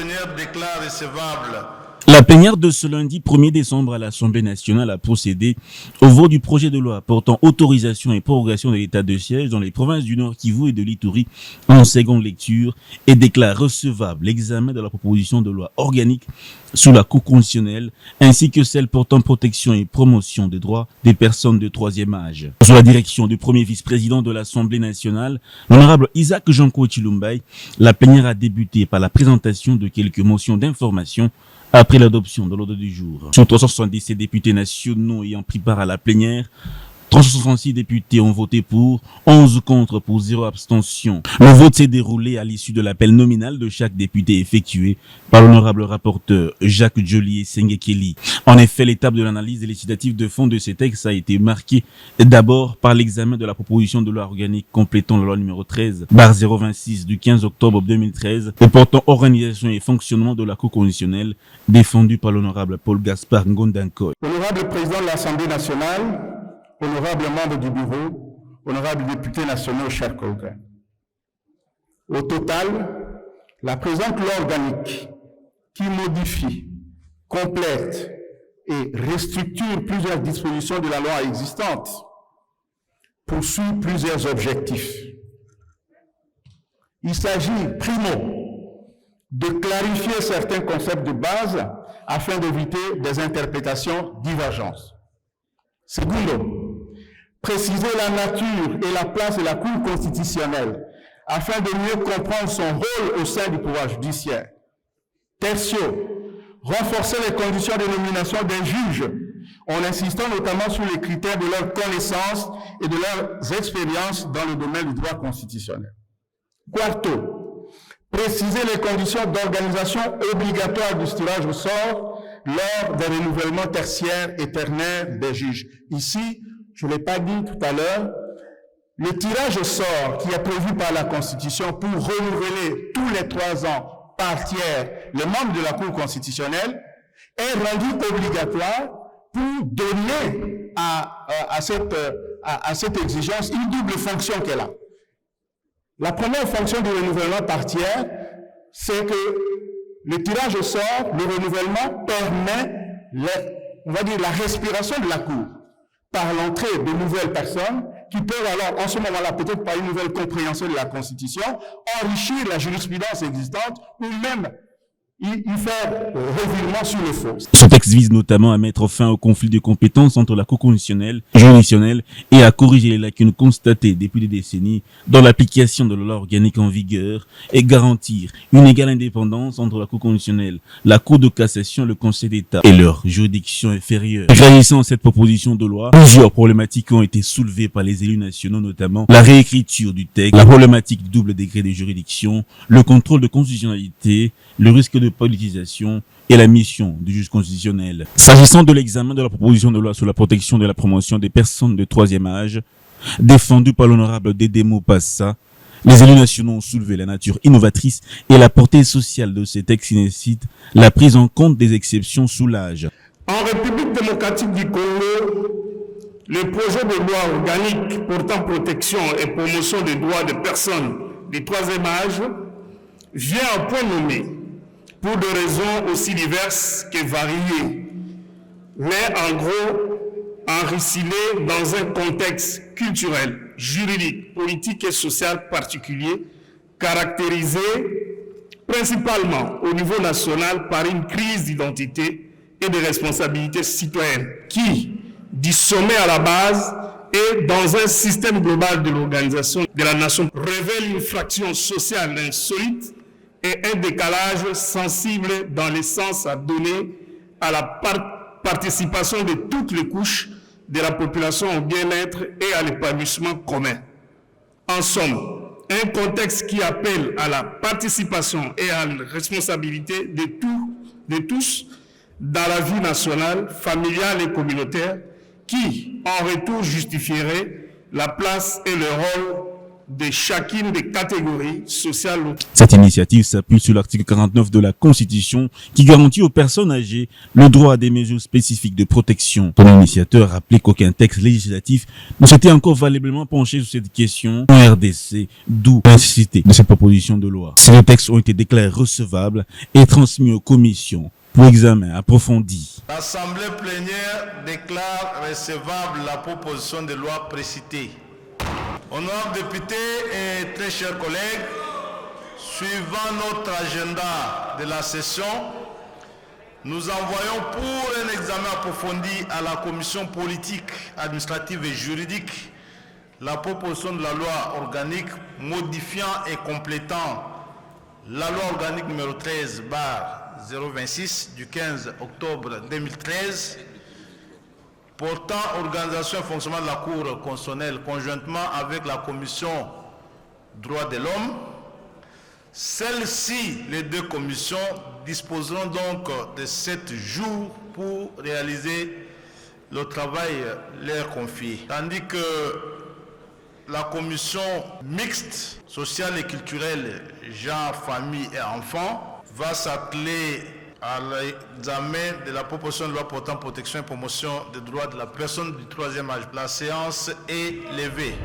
plénière déclare recevable. La plénière de ce lundi 1er décembre à l'Assemblée nationale a procédé au vote du projet de loi portant autorisation et prorogation de l'état de siège dans les provinces du Nord Kivu et de l'Ituri en seconde lecture et déclare recevable l'examen de la proposition de loi organique sous la Cour constitutionnelle ainsi que celle portant protection et promotion des droits des personnes de troisième âge. Sous la direction du premier vice-président de l'Assemblée nationale, l'honorable Isaac Janko Chilumbai, la plénière a débuté par la présentation de quelques motions d'information après l'adoption de l'ordre du jour. Sur 377 députés nationaux ayant pris part à la plénière, 366 députés ont voté pour, 11 contre pour 0 abstention. Le vote s'est déroulé à l'issue de l'appel nominal de chaque député effectué par l'honorable rapporteur Jacques Joliet Sengekeli. En effet, l'étape de l'analyse législative de fond de ces textes a été marquée d'abord par l'examen de la proposition de loi organique complétant la loi numéro 13/026 du 15 octobre 2013 et portant organisation et fonctionnement de la Cour constitutionnelle défendue par l'honorable Paul Gaspard Ngondankoy. Honorable président de l'Assemblée nationale, honorables membres du bureau, honorables députés nationaux, chers collègues. Au total, la présente loi organique qui modifie, complète et restructure plusieurs dispositions de la loi existante poursuit plusieurs objectifs. Il s'agit, primo, de clarifier certains concepts de base afin d'éviter des interprétations divergentes. Secondo, préciser la nature et la place de la Cour constitutionnelle afin de mieux comprendre son rôle au sein du pouvoir judiciaire. Tertio, renforcer les conditions de nomination des juges en insistant notamment sur les critères de leur connaissance et de leurs expériences dans le domaine du droit constitutionnel. Quarto, préciser les conditions d'organisation obligatoire du tirage au sort lors des renouvellements tertiaires et ternaires des juges. Ici, je ne l'ai pas dit tout à l'heure, le tirage au sort qui est prévu par la Constitution pour renouveler tous les 3 ans par tiers les membres de la Cour constitutionnelle est rendu obligatoire pour donner à cette exigence une double fonction qu'elle a. La première fonction du renouvellement par tiers, c'est que le tirage au sort, le renouvellement permet, la respiration de la Cour par l'entrée de nouvelles personnes qui peuvent alors, en ce moment-là, peut-être par une nouvelle compréhension de la Constitution, enrichir la jurisprudence existante ou même y faire revirement sur le faux. Ce texte vise notamment à mettre fin au conflit de compétences entre la Cour constitutionnelle et juridictionnelle et à corriger les lacunes constatées depuis des décennies dans l'application de la loi organique en vigueur et garantir une égale indépendance entre la Cour constitutionnelle, la Cour de cassation, le Conseil d'État et leur juridiction inférieure. Réagissant à cette proposition de loi, plusieurs problématiques ont été soulevées par les élus nationaux, notamment la réécriture du texte, la problématique du double degré de juridiction, le contrôle de constitutionnalité, le risque de politisation et la mission du juge constitutionnel. S'agissant de l'examen de la proposition de loi sur la protection de la promotion des personnes de troisième âge, défendue par l'honorable Dédémo Passa, les élus nationaux ont soulevé la nature innovatrice et la portée sociale de ces textes qui nécessitent la prise en compte des exceptions sous l'âge. En République démocratique du Congo, le projet de loi organique portant protection et promotion des droits des personnes du troisième âge vient en point nommé pour des raisons aussi diverses que variées, mais en gros enracinées dans un contexte culturel, juridique, politique et social particulier, caractérisé principalement au niveau national par une crise d'identité et de responsabilité citoyenne qui, du sommet à la base et dans un système global de l'organisation de la nation, révèle une fraction sociale insolite et un décalage sensible dans l'essence à donner à la participation de toutes les couches de la population au bien-être et à l'épanouissement commun. En somme, un contexte qui appelle à la participation et à la responsabilité de tous dans la vie nationale, familiale et communautaire, qui, en retour, justifierait la place et le rôle de chacune des catégories sociales. Cette initiative s'appuie sur l'article 49 de la Constitution qui garantit aux personnes âgées le droit à des mesures spécifiques de protection. Son initiateur a rappelé qu'aucun texte législatif ne s'était encore valablement penché sur cette question en RDC, d'où la nécessité de cette proposition de loi. Ces deux textes ont été déclarés recevables et transmis aux commissions pour examen approfondi. L'Assemblée plénière déclare recevable la proposition de loi précitée. Honorables députés et très chers collègues, suivant notre agenda de la session, nous envoyons pour un examen approfondi à la commission politique, administrative et juridique la proposition de la loi organique modifiant et complétant la loi organique numéro 13/026 du 15 octobre 2013 portant organisation et fonctionnement de la Cour constitutionnelle conjointement avec la Commission droits de l'homme. Celles-ci, les deux commissions, disposeront donc de 7 jours pour réaliser le travail leur confié. Tandis que la commission mixte, sociale et culturelle, genre, famille et enfants, va s'atteler à l'examen de la proposition de loi portant protection et promotion des droits de la personne du troisième âge. La séance est levée.